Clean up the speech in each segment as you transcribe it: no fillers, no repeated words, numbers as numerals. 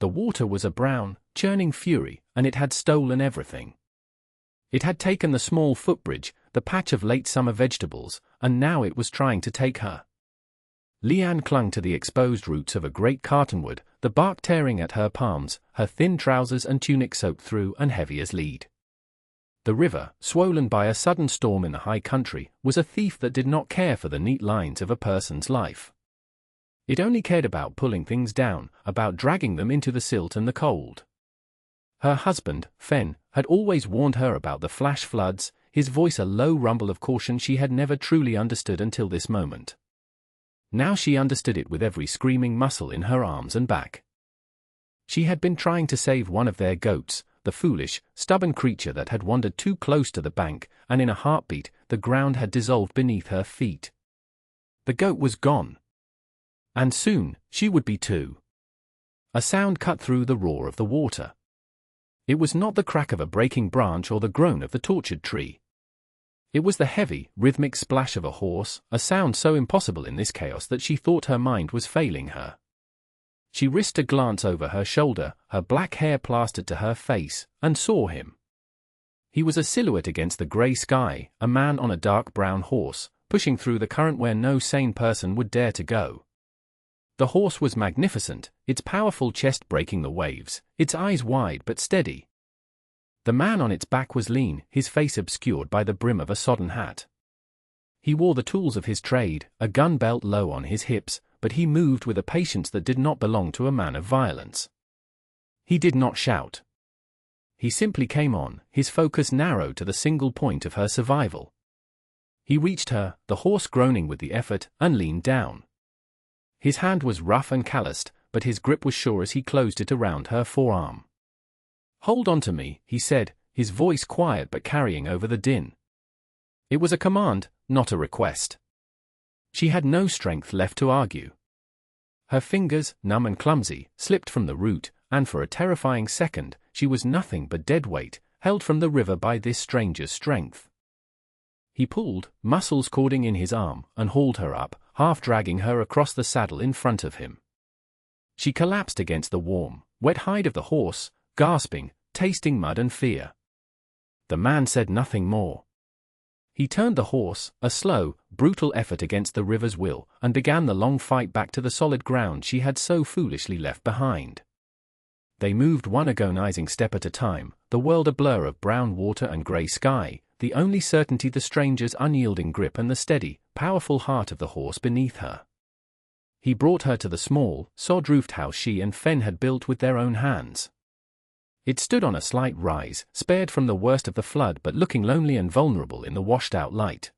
The water was a brown, churning fury, and it had stolen everything. It had taken the small footbridge, the patch of late summer vegetables, and now it was trying to take her. Leanne clung to the exposed roots of a great cottonwood, the bark tearing at her palms, her thin trousers and tunic soaked through and heavy as lead. The river, swollen by a sudden storm in the high country, was a thief that did not care for the neat lines of a person's life. It only cared about pulling things down, about dragging them into the silt and the cold. Her husband, Fen, had always warned her about the flash floods, his voice a low rumble of caution she had never truly understood until this moment. Now she understood it with every screaming muscle in her arms and back. She had been trying to save one of their goats, the foolish, stubborn creature that had wandered too close to the bank, and in a heartbeat, the ground had dissolved beneath her feet. The goat was gone. And soon, she would be too. A sound cut through the roar of the water. It was not the crack of a breaking branch or the groan of the tortured tree. It was the heavy, rhythmic splash of a horse, a sound so impossible in this chaos that she thought her mind was failing her. She risked a glance over her shoulder, her black hair plastered to her face, and saw him. He was a silhouette against the grey sky, a man on a dark brown horse, pushing through the current where no sane person would dare to go. The horse was magnificent, its powerful chest breaking the waves, its eyes wide but steady. The man on its back was lean, his face obscured by the brim of a sodden hat. He wore the tools of his trade, a gun belt low on his hips, but he moved with a patience that did not belong to a man of violence. He did not shout. He simply came on, his focus narrowed to the single point of her survival. He reached her, the horse groaning with the effort, and leaned down. His hand was rough and calloused, but his grip was sure as he closed it around her forearm. "Hold on to me," he said, his voice quiet but carrying over the din. It was a command, not a request. She had no strength left to argue. Her fingers, numb and clumsy, slipped from the root, and for a terrifying second, she was nothing but dead weight, held from the river by this stranger's strength. He pulled, muscles cording in his arm, and hauled her up, half dragging her across the saddle in front of him. She collapsed against the warm, wet hide of the horse, gasping, tasting mud and fear. The man said nothing more. He turned the horse, a slow, brutal effort against the river's will, and began the long fight back to the solid ground she had so foolishly left behind. They moved one agonizing step at a time, the world a blur of brown water and grey sky, the only certainty the stranger's unyielding grip and the steady, powerful heart of the horse beneath her. He brought her to the small, sod-roofed house she and Fen had built with their own hands. It stood on a slight rise, spared from the worst of the flood but looking lonely and vulnerable in the washed-out light.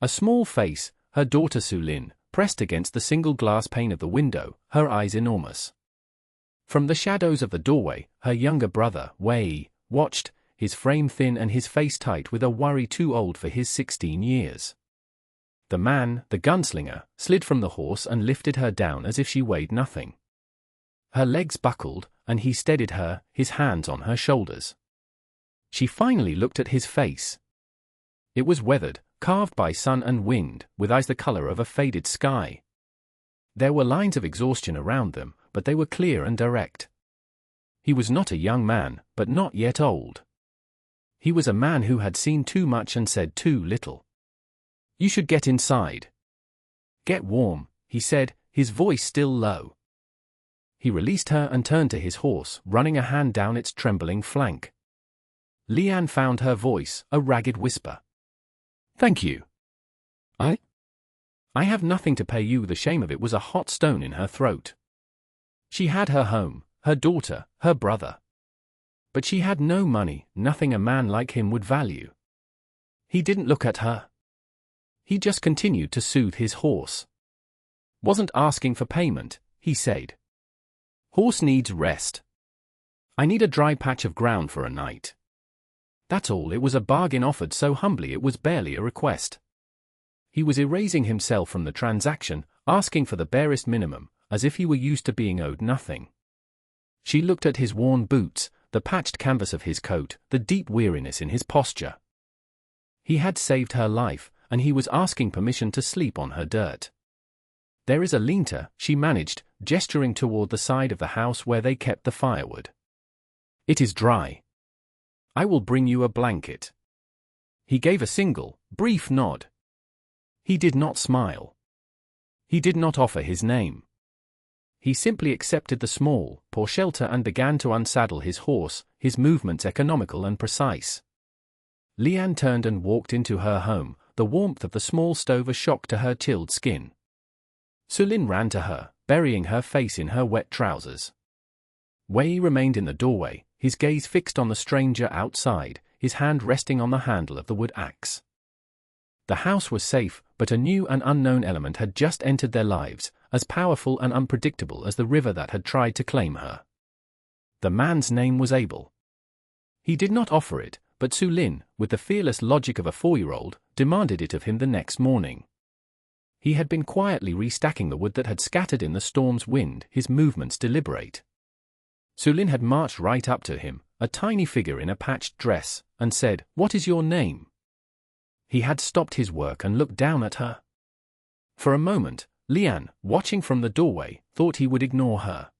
A small face, her daughter Sulin, pressed against the single glass pane of the window, her eyes enormous. From the shadows of the doorway, her younger brother, Wei, watched, his frame thin and his face tight with a worry too old for his 16 years. The man, the gunslinger, slid from the horse and lifted her down as if she weighed nothing. Her legs buckled, and he steadied her, his hands on her shoulders. She finally looked at his face. It was weathered, carved by sun and wind, with eyes the color of a faded sky. There were lines of exhaustion around them, but they were clear and direct. He was not a young man, but not yet old. He was a man who had seen too much and said too little. "You should get inside." "Get warm," he said, his voice still low. He released her and turned to his horse, running a hand down its trembling flank. Leanne found her voice, a ragged whisper. "Thank you." I have nothing to pay you." The shame of it was a hot stone in her throat. She had her home, her daughter, her brother. But she had no money, nothing a man like him would value. He didn't look at her. He just continued to soothe his horse. "Wasn't asking for payment," he said. "Horse needs rest. I need a dry patch of ground for a night. That's all." It was a bargain offered so humbly it was barely a request. He was erasing himself from the transaction, asking for the barest minimum, as if he were used to being owed nothing. She looked at his worn boots, the patched canvas of his coat, the deep weariness in his posture. He had saved her life, and he was asking permission to sleep on her dirt. "There is a lean-to," she managed, gesturing toward the side of the house where they kept the firewood. "It is dry. I will bring you a blanket." He gave a single, brief nod. He did not smile. He did not offer his name. He simply accepted the small, poor shelter and began to unsaddle his horse, his movements economical and precise. Leanne turned and walked into her home, the warmth of the small stove a shock to her chilled skin. Sulin ran to her, burying her face in her wet trousers. Wei remained in the doorway, his gaze fixed on the stranger outside, his hand resting on the handle of the wood axe. The house was safe, but a new and unknown element had just entered their lives, as powerful and unpredictable as the river that had tried to claim her. The man's name was Abel. He did not offer it, but Sulin, with the fearless logic of a 4-year-old, demanded it of him the next morning. He had been quietly restacking the wood that had scattered in the storm's wind, his movements deliberate. Sulin had marched right up to him, a tiny figure in a patched dress, and said, "What is your name?" He had stopped his work and looked down at her. For a moment, Leanne, watching from the doorway, thought he would ignore her.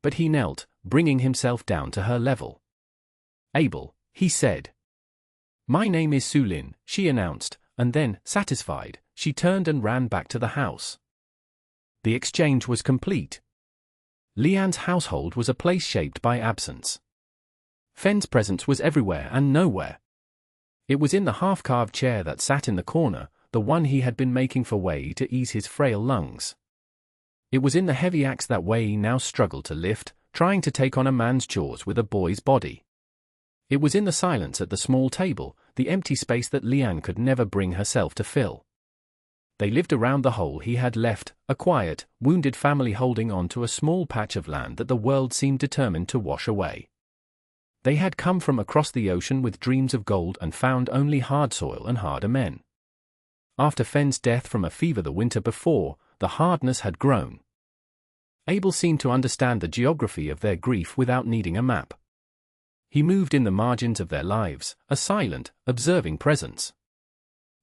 But he knelt, bringing himself down to her level. "Abel," he said. "My name is Sulin," she announced, and then, satisfied, she turned and ran back to the house. The exchange was complete. Leanne's household was a place shaped by absence. Fenn's presence was everywhere and nowhere. It was in the half-carved chair that sat in the corner, the one he had been making for Wei to ease his frail lungs. It was in the heavy axe that Wei now struggled to lift, trying to take on a man's chores with a boy's body. It was in the silence at the small table, the empty space that Leanne could never bring herself to fill. They lived around the hole he had left, a quiet, wounded family holding on to a small patch of land that the world seemed determined to wash away. They had come from across the ocean with dreams of gold and found only hard soil and harder men. After Fenn's death from a fever the winter before, the hardness had grown. Abel seemed to understand the geography of their grief without needing a map. He moved in the margins of their lives, a silent, observing presence.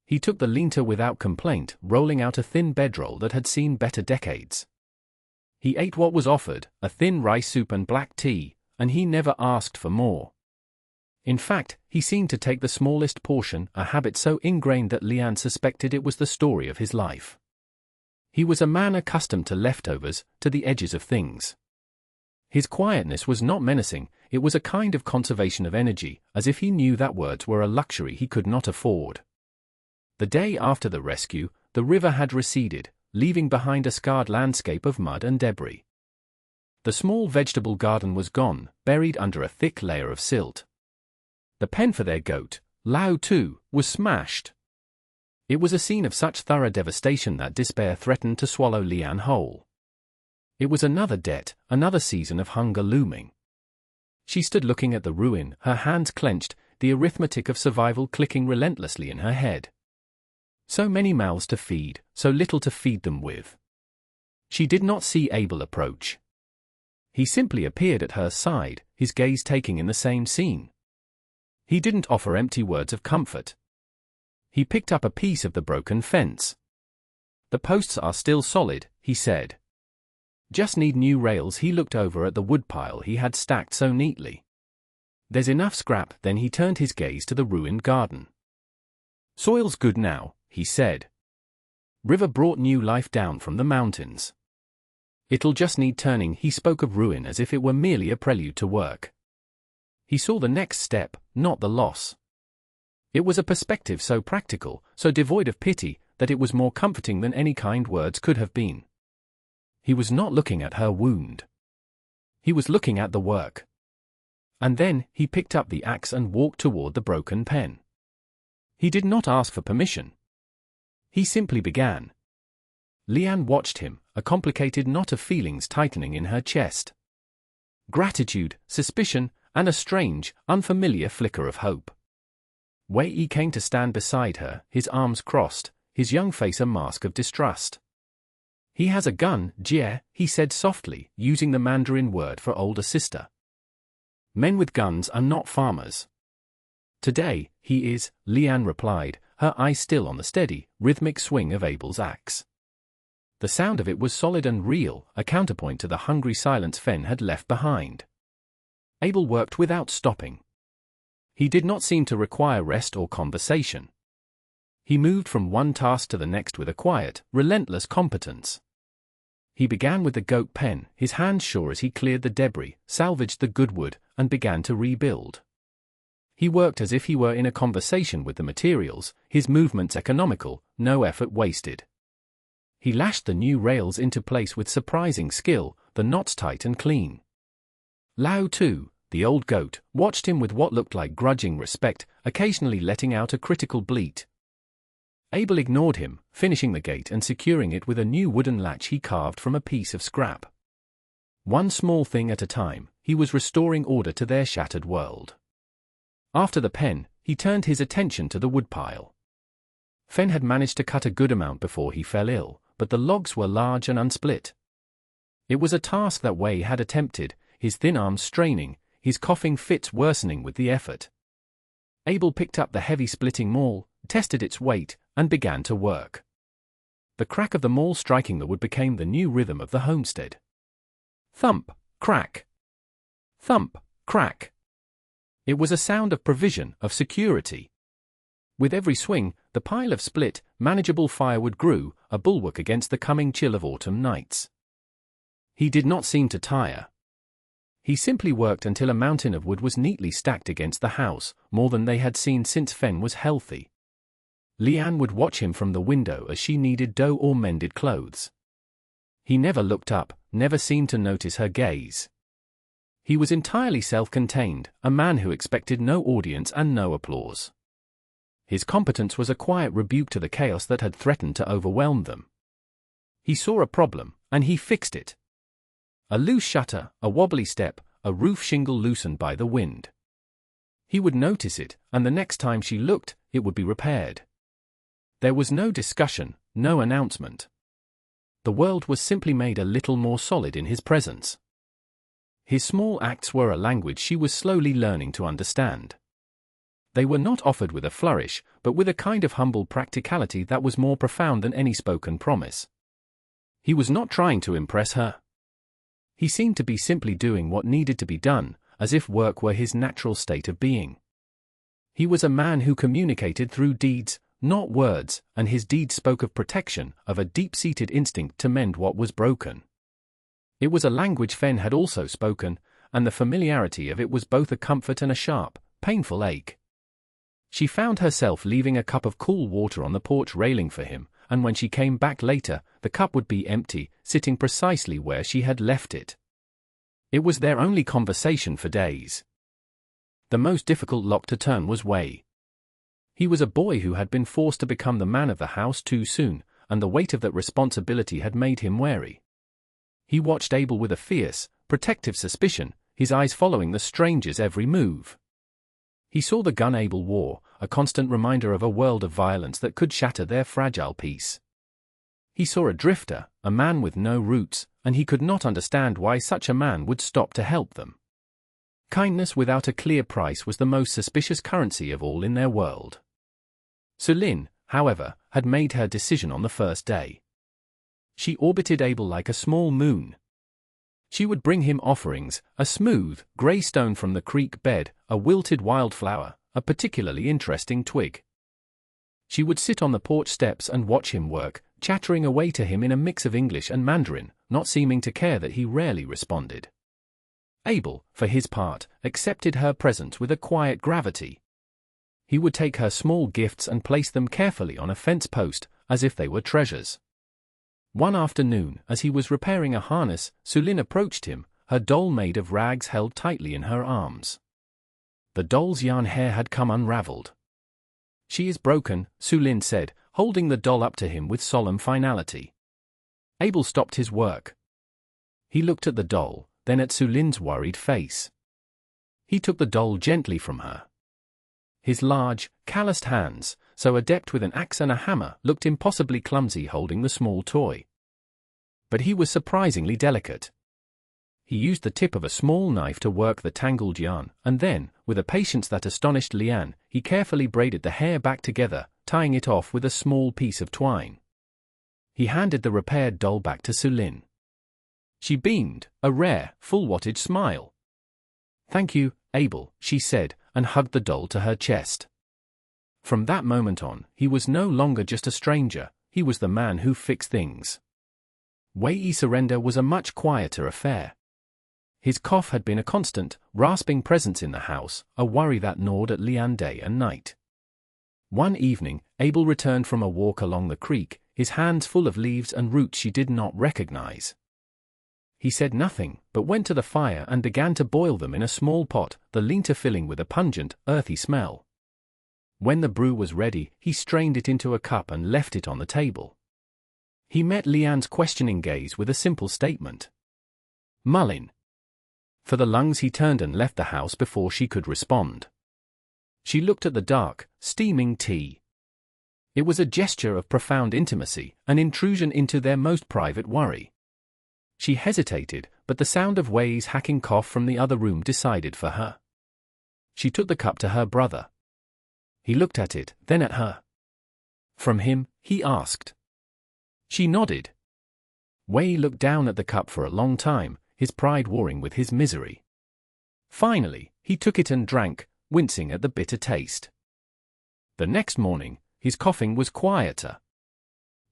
He took the lean-to without complaint, rolling out a thin bedroll that had seen better decades. He ate what was offered, a thin rice soup and black tea, and he never asked for more. In fact, he seemed to take the smallest portion, a habit so ingrained that Leanne suspected it was the story of his life. He was a man accustomed to leftovers, to the edges of things. His quietness was not menacing, it was a kind of conservation of energy, as if he knew that words were a luxury he could not afford. The day after the rescue, the river had receded, leaving behind a scarred landscape of mud and debris. The small vegetable garden was gone, buried under a thick layer of silt. The pen for their goat, Lao too, was smashed. It was a scene of such thorough devastation that despair threatened to swallow Leanne whole. It was another debt, another season of hunger looming. She stood looking at the ruin, her hands clenched, the arithmetic of survival clicking relentlessly in her head. So many mouths to feed, so little to feed them with. She did not see Abel approach. He simply appeared at her side, his gaze taking in the same scene. He didn't offer empty words of comfort. He picked up a piece of the broken fence. "The posts are still solid," he said. "Just need new rails." He looked over at the woodpile he had stacked so neatly. "There's enough scrap." Then he turned his gaze to the ruined garden. "Soil's good now," he said. "River brought new life down from the mountains. It'll just need turning." He spoke of ruin as if it were merely a prelude to work. He saw the next step, not the loss. It was a perspective so practical, so devoid of pity, that it was more comforting than any kind words could have been. He was not looking at her wound. He was looking at the work. And then, he picked up the axe and walked toward the broken pen. He did not ask for permission. He simply began. Leanne watched him, a complicated knot of feelings tightening in her chest. Gratitude, suspicion, and a strange, unfamiliar flicker of hope. Wei came to stand beside her, his arms crossed, his young face a mask of distrust. "He has a gun, Jie," he said softly, using the Mandarin word for older sister. "Men with guns are not farmers." "Today, he is," Leanne replied, her eyes still on the steady, rhythmic swing of Abel's axe. The sound of it was solid and real, a counterpoint to the hungry silence Fen had left behind. Abel worked without stopping. He did not seem to require rest or conversation. He moved from one task to the next with a quiet, relentless competence. He began with the goat pen, his hands sure as he cleared the debris, salvaged the good wood, and began to rebuild. He worked as if he were in a conversation with the materials, his movements economical, no effort wasted. He lashed the new rails into place with surprising skill, the knots tight and clean. Lao too, the old goat, watched him with what looked like grudging respect, occasionally letting out a critical bleat. Abel ignored him, finishing the gate and securing it with a new wooden latch he carved from a piece of scrap. One small thing at a time, he was restoring order to their shattered world. After the pen, he turned his attention to the woodpile. Fen had managed to cut a good amount before he fell ill, but the logs were large and unsplit. It was a task that Wei had attempted, his thin arms straining, his coughing fits worsening with the effort. Abel picked up the heavy splitting maul, tested its weight, and began to work. The crack of the maul striking the wood became the new rhythm of the homestead. Thump, crack. Thump, crack. It was a sound of provision, of security. With every swing, the pile of split, manageable firewood grew, a bulwark against the coming chill of autumn nights. He did not seem to tire. He simply worked until a mountain of wood was neatly stacked against the house, more than they had seen since Fen was healthy. Lian would watch him from the window as she kneaded dough or mended clothes. He never looked up, never seemed to notice her gaze. He was entirely self-contained, a man who expected no audience and no applause. His competence was a quiet rebuke to the chaos that had threatened to overwhelm them. He saw a problem, and he fixed it. A loose shutter, a wobbly step, a roof shingle loosened by the wind. He would notice it, and the next time she looked, it would be repaired. There was no discussion, no announcement. The world was simply made a little more solid in his presence. His small acts were a language she was slowly learning to understand. They were not offered with a flourish, but with a kind of humble practicality that was more profound than any spoken promise. He was not trying to impress her. He seemed to be simply doing what needed to be done, as if work were his natural state of being. He was a man who communicated through deeds, not words, and his deeds spoke of protection, of a deep-seated instinct to mend what was broken. It was a language Fen had also spoken, and the familiarity of it was both a comfort and a sharp, painful ache. She found herself leaving a cup of cool water on the porch railing for him, and when she came back later, the cup would be empty, sitting precisely where she had left it. It was their only conversation for days. The most difficult lock to turn was Wei. He was a boy who had been forced to become the man of the house too soon, and the weight of that responsibility had made him wary. He watched Abel with a fierce, protective suspicion, his eyes following the stranger's every move. He saw the gun Abel wore, a constant reminder of a world of violence that could shatter their fragile peace. He saw a drifter, a man with no roots, and he could not understand why such a man would stop to help them. Kindness without a clear price was the most suspicious currency of all in their world. Sulin, however, had made her decision on the first day. She orbited Abel like a small moon. She would bring him offerings, a smooth, grey stone from the creek bed, a wilted wildflower, a particularly interesting twig. She would sit on the porch steps and watch him work, chattering away to him in a mix of English and Mandarin, not seeming to care that he rarely responded. Abel, for his part, accepted her presence with a quiet gravity. He would take her small gifts and place them carefully on a fence post, as if they were treasures. One afternoon, as he was repairing a harness, Sulin approached him, her doll made of rags held tightly in her arms. The doll's yarn hair had come unraveled. "She is broken," Sulin said, holding the doll up to him with solemn finality. Abel stopped his work. He looked at the doll, then at Sulin's worried face. He took the doll gently from her. His large, calloused hands, so adept with an axe and a hammer, looked impossibly clumsy holding the small toy. But he was surprisingly delicate. He used the tip of a small knife to work the tangled yarn, and then, with a patience that astonished Lian, he carefully braided the hair back together, tying it off with a small piece of twine. He handed the repaired doll back to Sulin. She beamed, a rare, full-wattage smile. "Thank you, Abel," she said, and hugged the doll to her chest. From that moment on, he was no longer just a stranger, he was the man who fixed things. Wei surrender was a much quieter affair. His cough had been a constant, rasping presence in the house, a worry that gnawed at Lian day and night. One evening, Abel returned from a walk along the creek, his hands full of leaves and roots she did not recognize. He said nothing, but went to the fire and began to boil them in a small pot, the lean-to filling with a pungent, earthy smell. When the brew was ready, he strained it into a cup and left it on the table. He met Lian's questioning gaze with a simple statement. "Mullin." For the lungs he turned and left the house before she could respond. She looked at the dark, steaming tea. It was a gesture of profound intimacy, an intrusion into their most private worry. She hesitated, but the sound of Wei's hacking cough from the other room decided for her. She took the cup to her brother. He looked at it, then at her. "From him?" he asked. She nodded. Wei looked down at the cup for a long time, his pride warring with his misery. Finally, he took it and drank, wincing at the bitter taste. The next morning, his coughing was quieter.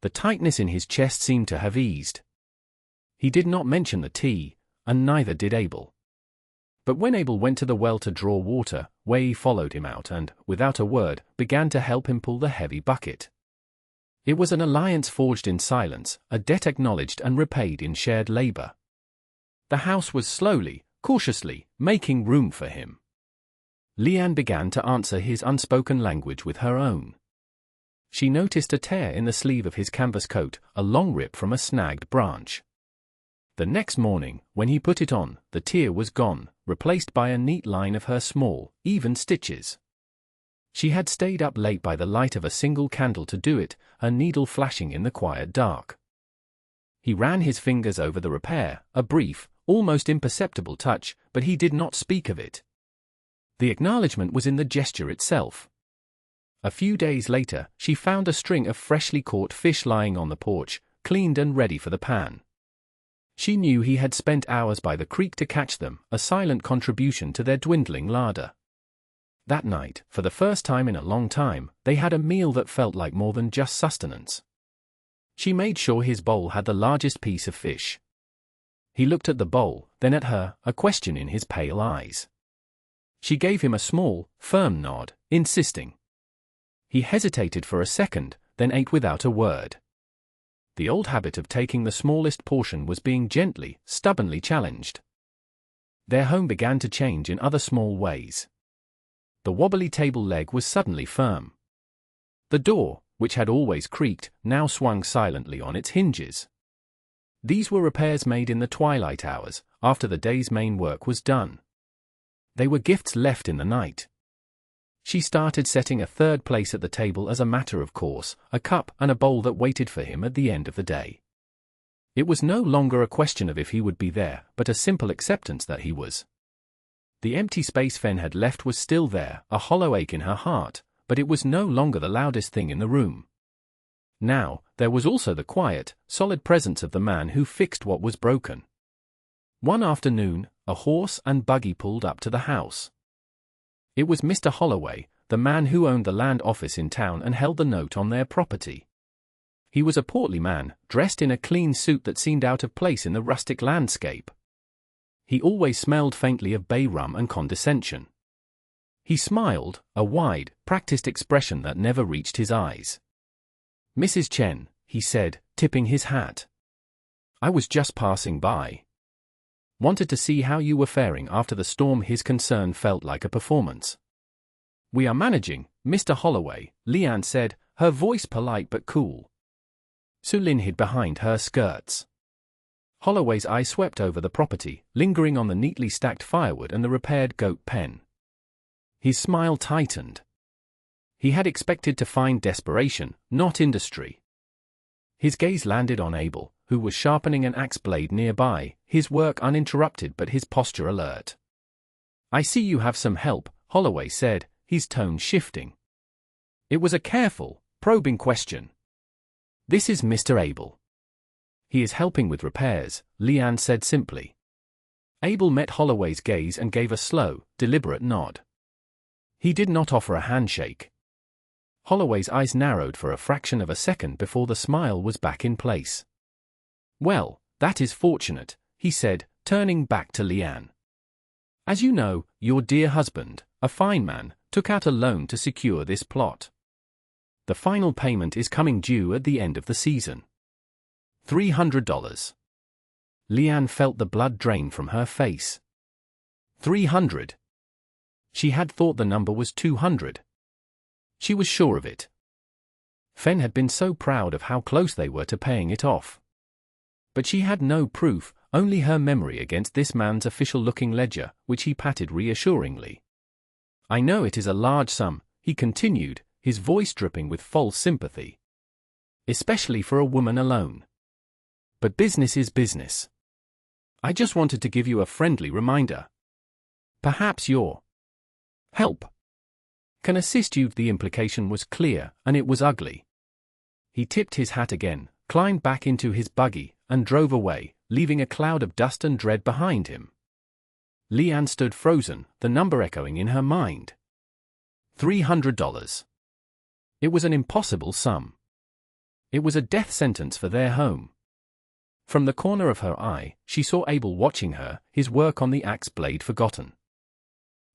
The tightness in his chest seemed to have eased. He did not mention the tea, and neither did Abel. But when Abel went to the well to draw water, Wei followed him out and, without a word, began to help him pull the heavy bucket. It was an alliance forged in silence, a debt acknowledged and repaid in shared labor. The house was slowly, cautiously, making room for him. Lian began to answer his unspoken language with her own. She noticed a tear in the sleeve of his canvas coat, a long rip from a snagged branch. The next morning, when he put it on, the tear was gone, replaced by a neat line of her small, even stitches. She had stayed up late by the light of a single candle to do it, her needle flashing in the quiet dark. He ran his fingers over the repair, a brief, almost imperceptible touch, but he did not speak of it. The acknowledgement was in the gesture itself. A few days later, she found a string of freshly caught fish lying on the porch, cleaned and ready for the pan. She knew he had spent hours by the creek to catch them, a silent contribution to their dwindling larder. That night, for the first time in a long time, they had a meal that felt like more than just sustenance. She made sure his bowl had the largest piece of fish. He looked at the bowl, then at her, a question in his pale eyes. She gave him a small, firm nod, insisting. He hesitated for a second, then ate without a word. The old habit of taking the smallest portion was being gently, stubbornly challenged. Their home began to change in other small ways. The wobbly table leg was suddenly firm. The door, which had always creaked, now swung silently on its hinges. These were repairs made in the twilight hours, after the day's main work was done. They were gifts left in the night. She started setting a third place at the table as a matter of course, a cup and a bowl that waited for him at the end of the day. It was no longer a question of if he would be there, but a simple acceptance that he was. The empty space Fen had left was still there, a hollow ache in her heart, but it was no longer the loudest thing in the room. Now, there was also the quiet, solid presence of the man who fixed what was broken. One afternoon, a horse and buggy pulled up to the house. It was Mr. Holloway, the man who owned the land office in town and held the note on their property. He was a portly man, dressed in a clean suit that seemed out of place in the rustic landscape. He always smelled faintly of bay rum and condescension. He smiled, a wide, practiced expression that never reached his eyes. "Mrs. Chen," he said, tipping his hat. "I was just passing by. Wanted to see how you were faring after the storm." His concern felt like a performance. "We are managing, Mr. Holloway," Lian said, her voice polite but cool. Sulin hid behind her skirts. Holloway's eye swept over the property, lingering on the neatly stacked firewood and the repaired goat pen. His smile tightened. He had expected to find desperation, not industry. His gaze landed on Abel, who was sharpening an axe blade nearby, his work uninterrupted but his posture alert. "I see you have some help," Holloway said, his tone shifting. It was a careful, probing question. "This is Mr. Abel." He is helping with repairs, Leanne said simply. Abel met Holloway's gaze and gave a slow, deliberate nod. He did not offer a handshake. Holloway's eyes narrowed for a fraction of a second before the smile was back in place. "Well, that is fortunate," he said, turning back to Leanne. "As you know, your dear husband, a fine man, took out a loan to secure this plot. The final payment is coming due at the end of the season. $300. Leanne felt the blood drain from her face. 300. She had thought the number was 200. She was sure of it. Fen had been so proud of how close they were to paying it off. But she had no proof, only her memory against this man's official-looking ledger, which he patted reassuringly. "I know it is a large sum," he continued, his voice dripping with false sympathy. "Especially for a woman alone. But business is business. I just wanted to give you a friendly reminder. Perhaps your help can assist you." The implication was clear, and it was ugly. He tipped his hat again, climbed back into his buggy, and drove away, leaving a cloud of dust and dread behind him. Leanne stood frozen, the number echoing in her mind. $300. It was an impossible sum. It was a death sentence for their home. From the corner of her eye, she saw Abel watching her, his work on the axe blade forgotten.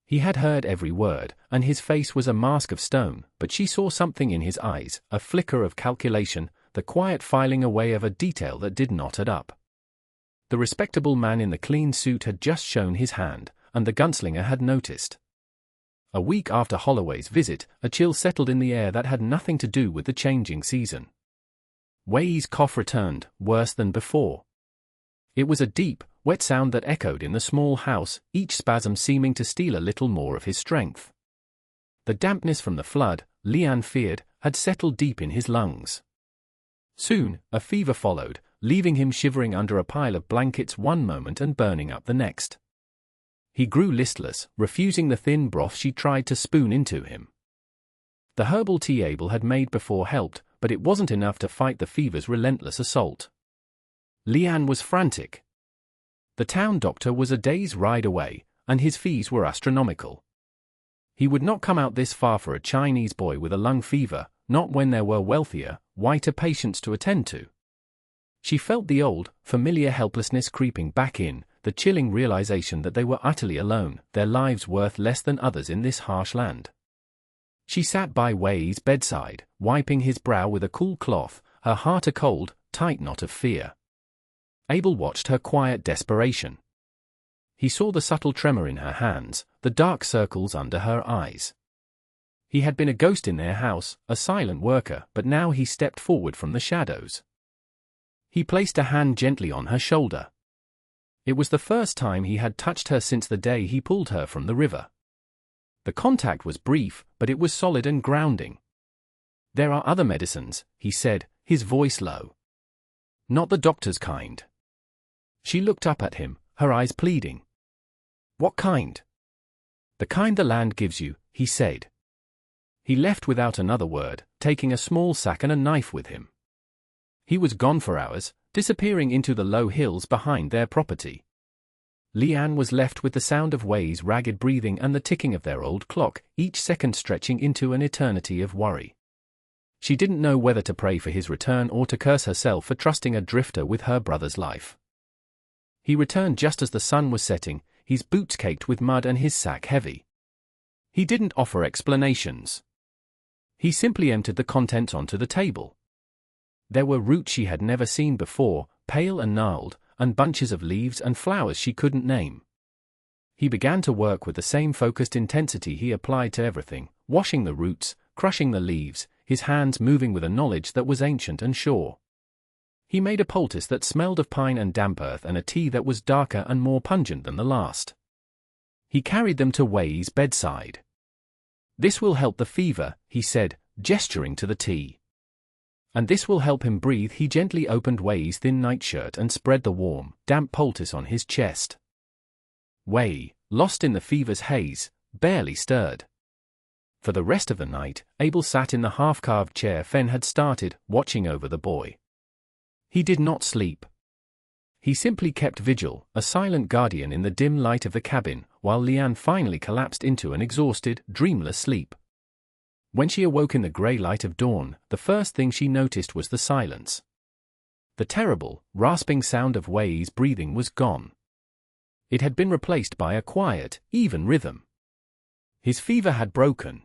He had heard every word, and his face was a mask of stone, but she saw something in his eyes, a flicker of calculation, the quiet filing away of a detail that did not add up. The respectable man in the clean suit had just shown his hand, and the gunslinger had noticed. A week after Holloway's visit, a chill settled in the air that had nothing to do with the changing season. Wei's cough returned, worse than before. It was a deep, wet sound that echoed in the small house, each spasm seeming to steal a little more of his strength. The dampness from the flood, Leanne feared, had settled deep in his lungs. Soon, a fever followed, leaving him shivering under a pile of blankets one moment and burning up the next. He grew listless, refusing the thin broth she tried to spoon into him. The herbal tea Abel had made before helped, but it wasn't enough to fight the fever's relentless assault. Leanne was frantic. The town doctor was a day's ride away, and his fees were astronomical. He would not come out this far for a Chinese boy with a lung fever, not when there were wealthier, whiter patients to attend to. She felt the old, familiar helplessness creeping back in, the chilling realization that they were utterly alone, their lives worth less than others in this harsh land. She sat by Wei's bedside, wiping his brow with a cool cloth, her heart a cold, tight knot of fear. Abel watched her quiet desperation. He saw the subtle tremor in her hands, the dark circles under her eyes. He had been a ghost in their house, a silent worker, but now he stepped forward from the shadows. He placed a hand gently on her shoulder. It was the first time he had touched her since the day he pulled her from the river. The contact was brief, but it was solid and grounding. "There are other medicines," he said, his voice low. "Not the doctor's kind." She looked up at him, her eyes pleading. "What kind?" "The kind the land gives you," he said. He left without another word, taking a small sack and a knife with him. He was gone for hours, disappearing into the low hills behind their property. Leanne was left with the sound of Wei's ragged breathing and the ticking of their old clock, each second stretching into an eternity of worry. She didn't know whether to pray for his return or to curse herself for trusting a drifter with her brother's life. He returned just as the sun was setting, his boots caked with mud and his sack heavy. He didn't offer explanations. He simply emptied the contents onto the table. There were roots she had never seen before, pale and gnarled, and bunches of leaves and flowers she couldn't name. He began to work with the same focused intensity he applied to everything, washing the roots, crushing the leaves, his hands moving with a knowledge that was ancient and sure. He made a poultice that smelled of pine and damp earth and a tea that was darker and more pungent than the last. He carried them to Wei's bedside. "This will help the fever," he said, gesturing to the tea. "And this will help him breathe." He gently opened Wei's thin nightshirt and spread the warm, damp poultice on his chest. Wei, lost in the fever's haze, barely stirred. For the rest of the night, Abel sat in the half-carved chair Fen had started, watching over the boy. He did not sleep. He simply kept vigil, a silent guardian in the dim light of the cabin, while Leanne finally collapsed into an exhausted, dreamless sleep. When she awoke in the grey light of dawn, the first thing she noticed was the silence. The terrible, rasping sound of Wei's breathing was gone. It had been replaced by a quiet, even rhythm. His fever had broken.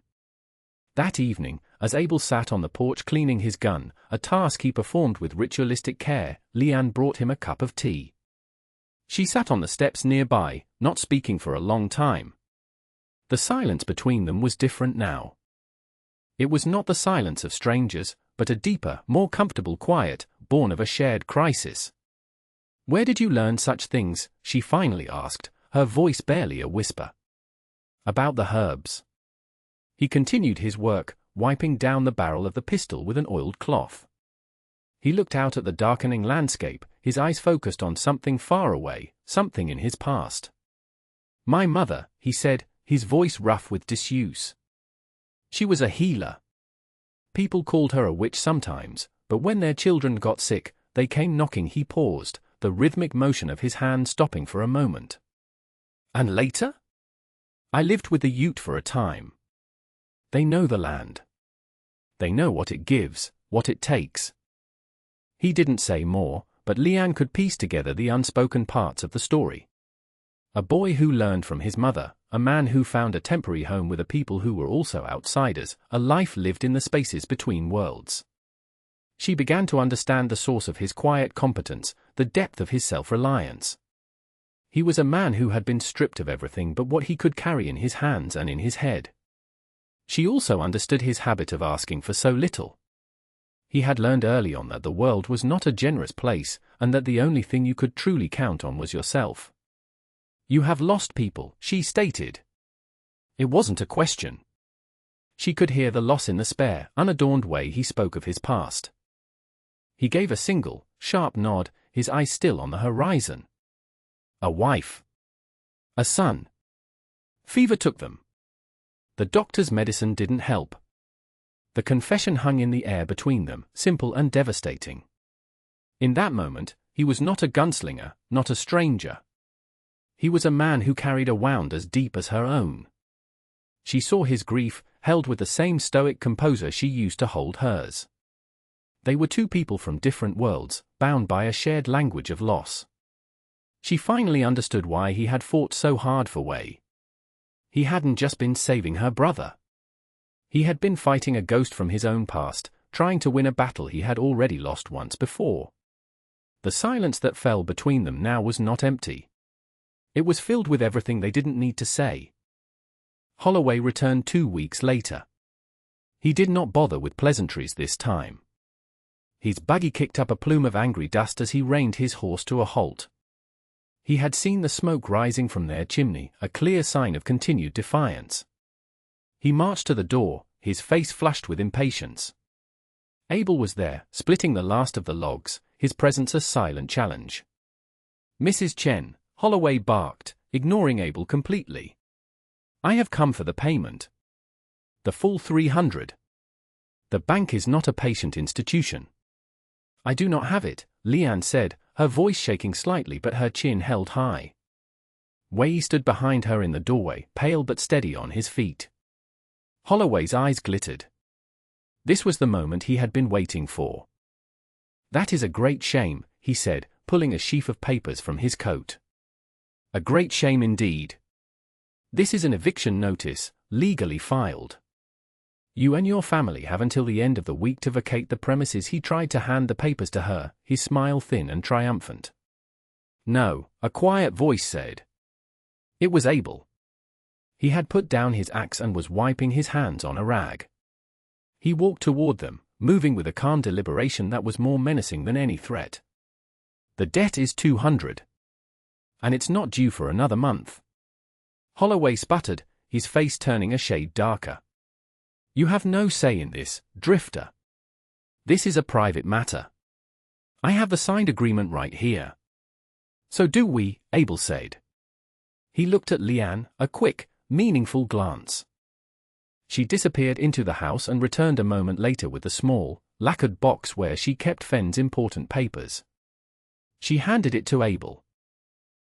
That evening, as Abel sat on the porch cleaning his gun, a task he performed with ritualistic care, Leanne brought him a cup of tea. She sat on the steps nearby, not speaking for a long time. The silence between them was different now. It was not the silence of strangers, but a deeper, more comfortable quiet, born of a shared crisis. "Where did you learn such things?" she finally asked, her voice barely a whisper. "About the herbs." He continued his work, wiping down the barrel of the pistol with an oiled cloth. He looked out at the darkening landscape, his eyes focused on something far away, something in his past. "My mother," he said, his voice rough with disuse. "She was a healer. People called her a witch sometimes, but when their children got sick, they came knocking." He paused, the rhythmic motion of his hand stopping for a moment. "And later?" "I lived with the Ute for a time. They know the land. They know what it gives, what it takes." He didn't say more, but Leanne could piece together the unspoken parts of the story. A boy who learned from his mother, a man who found a temporary home with a people who were also outsiders, a life lived in the spaces between worlds. She began to understand the source of his quiet competence, the depth of his self-reliance. He was a man who had been stripped of everything but what he could carry in his hands and in his head. She also understood his habit of asking for so little. He had learned early on that the world was not a generous place, and that the only thing you could truly count on was yourself. "You have lost people," she stated. It wasn't a question. She could hear the loss in the spare, unadorned way he spoke of his past. He gave a single, sharp nod, his eyes still on the horizon. "A wife. A son. Fever took them. The doctor's medicine didn't help." The confession hung in the air between them, simple and devastating. In that moment, he was not a gunslinger, not a stranger. He was a man who carried a wound as deep as her own. She saw his grief, held with the same stoic composure she used to hold hers. They were two people from different worlds, bound by a shared language of loss. She finally understood why he had fought so hard for Wei. He hadn't just been saving her brother. He had been fighting a ghost from his own past, trying to win a battle he had already lost once before. The silence that fell between them now was not empty. It was filled with everything they didn't need to say. Holloway returned 2 weeks later. He did not bother with pleasantries this time. His buggy kicked up a plume of angry dust as he reined his horse to a halt. He had seen the smoke rising from their chimney, a clear sign of continued defiance. He marched to the door, his face flushed with impatience. Abel was there, splitting the last of the logs, his presence a silent challenge. "Mrs. Chen," Holloway barked, ignoring Abel completely. "I have come for the payment. The full 300. The bank is not a patient institution." "I do not have it," Leanne said, her voice shaking slightly but her chin held high. Wei stood behind her in the doorway, pale but steady on his feet. Holloway's eyes glittered. This was the moment he had been waiting for. "That is a great shame," he said, pulling a sheaf of papers from his coat. "A great shame indeed. This is an eviction notice, legally filed. You and your family have until the end of the week to vacate the premises." He tried to hand the papers to her, his smile thin and triumphant. "No," a quiet voice said. It was Abel. He had put down his axe and was wiping his hands on a rag. He walked toward them, moving with a calm deliberation that was more menacing than any threat. "The debt is 200. And it's not due for another month." Holloway sputtered, his face turning a shade darker. "You have no say in this, Drifter. This is a private matter. I have the signed agreement right here." "So do we," Abel said. He looked at Leanne, a quick, meaningful glance. She disappeared into the house and returned a moment later with the small, lacquered box where she kept Fenn's important papers. She handed it to Abel.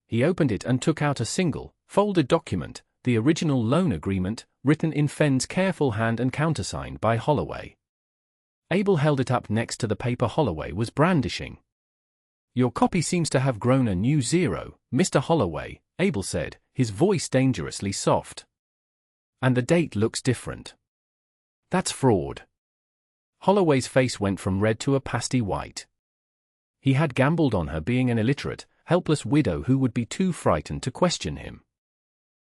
He opened it and took out a single, folded document, the original loan agreement, written in Fenn's careful hand and countersigned by Holloway. Abel held it up next to the paper Holloway was brandishing. "Your copy seems to have grown a new zero, Mr. Holloway," Abel said, his voice dangerously soft. "And the date looks different. That's fraud." Holloway's face went from red to a pasty white. He had gambled on her being an illiterate, helpless widow who would be too frightened to question him.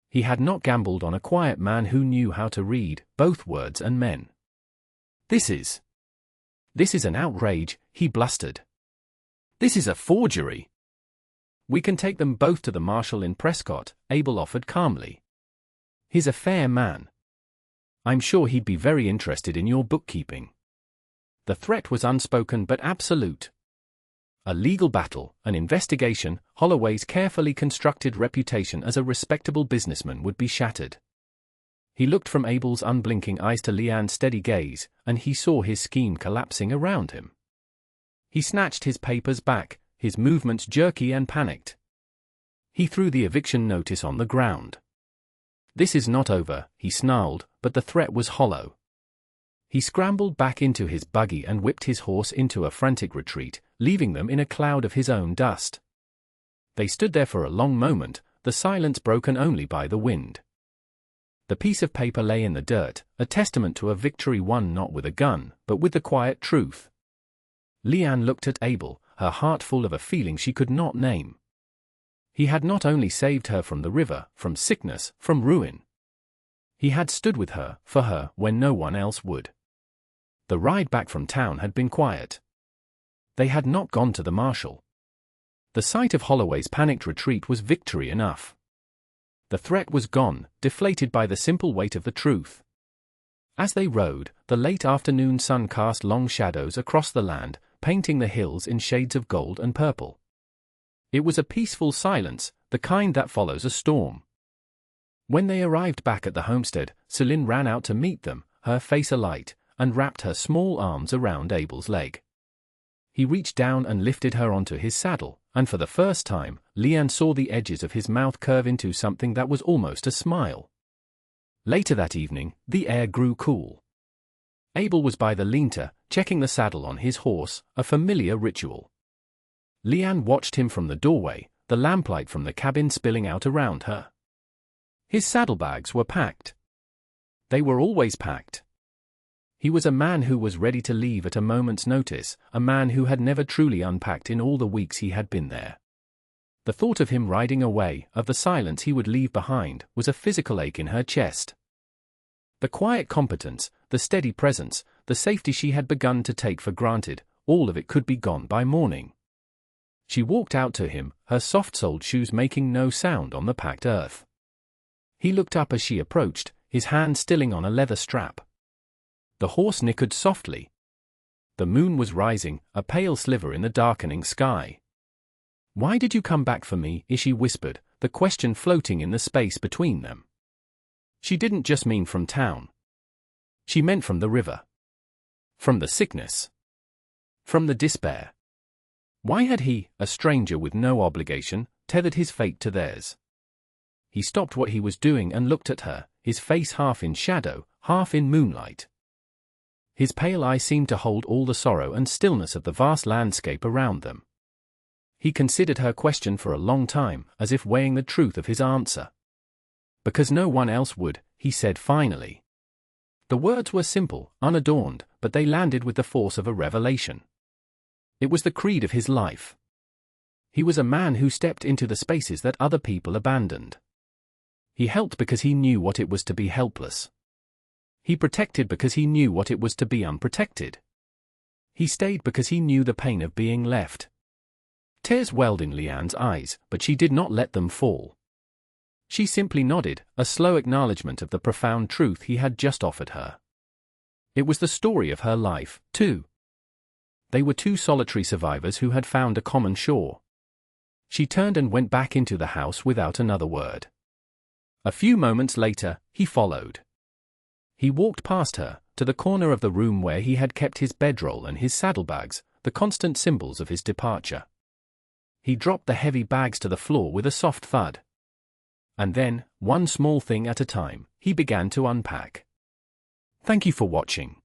He had not gambled on a quiet man who knew how to read both words and men. This is an outrage," he blustered. "This is a forgery." "We can take them both to the marshal in Prescott," Abel offered calmly. "He's a fair man. I'm sure he'd be very interested in your bookkeeping." The threat was unspoken but absolute. A legal battle, an investigation, Holloway's carefully constructed reputation as a respectable businessman would be shattered. He looked from Abel's unblinking eyes to Leanne's steady gaze, and he saw his scheme collapsing around him. He snatched his papers back, his movements jerky and panicked. He threw the eviction notice on the ground. "This is not over," he snarled, but the threat was hollow. He scrambled back into his buggy and whipped his horse into a frantic retreat, leaving them in a cloud of his own dust. They stood there for a long moment, the silence broken only by the wind. The piece of paper lay in the dirt, a testament to a victory won not with a gun, but with the quiet truth. Leanne looked at Abel, her heart full of a feeling she could not name. He had not only saved her from the river, from sickness, from ruin. He had stood with her, for her, when no one else would. The ride back from town had been quiet. They had not gone to the marshal. The sight of Holloway's panicked retreat was victory enough. The threat was gone, deflated by the simple weight of the truth. As they rode, the late afternoon sun cast long shadows across the land, painting the hills in shades of gold and purple. It was a peaceful silence, the kind that follows a storm. When they arrived back at the homestead, Celine ran out to meet them, her face alight, and wrapped her small arms around Abel's leg. He reached down and lifted her onto his saddle, and for the first time, Leanne saw the edges of his mouth curve into something that was almost a smile. Later that evening, the air grew cool. Abel was by the lean-to, checking the saddle on his horse, a familiar ritual. Leanne watched him from the doorway, the lamplight from the cabin spilling out around her. His saddlebags were packed. They were always packed. He was a man who was ready to leave at a moment's notice, a man who had never truly unpacked in all the weeks he had been there. The thought of him riding away, of the silence he would leave behind, was a physical ache in her chest. The quiet competence, the steady presence, the safety she had begun to take for granted, all of it could be gone by morning. She walked out to him, her soft-soled shoes making no sound on the packed earth. He looked up as she approached, his hand stilling on a leather strap. The horse nickered softly. The moon was rising, a pale sliver in the darkening sky. "Why did you come back for me?" she whispered, the question floating in the space between them. She didn't just mean from town. She meant from the river. From the sickness. From the despair. Why had he, a stranger with no obligation, tethered his fate to theirs? He stopped what he was doing and looked at her, his face half in shadow, half in moonlight. His pale eye seemed to hold all the sorrow and stillness of the vast landscape around them. He considered her question for a long time, as if weighing the truth of his answer. "Because no one else would," he said finally. The words were simple, unadorned, but they landed with the force of a revelation. It was the creed of his life. He was a man who stepped into the spaces that other people abandoned. He helped because he knew what it was to be helpless. He protected because he knew what it was to be unprotected. He stayed because he knew the pain of being left. Tears welled in Leanne's eyes, but she did not let them fall. She simply nodded, a slow acknowledgement of the profound truth he had just offered her. It was the story of her life, too. They were two solitary survivors who had found a common shore. She turned and went back into the house without another word. A few moments later, he followed. He walked past her, to the corner of the room where he had kept his bedroll and his saddlebags, the constant symbols of his departure. He dropped the heavy bags to the floor with a soft thud. And then, one small thing at a time, he began to unpack. Thank you for watching.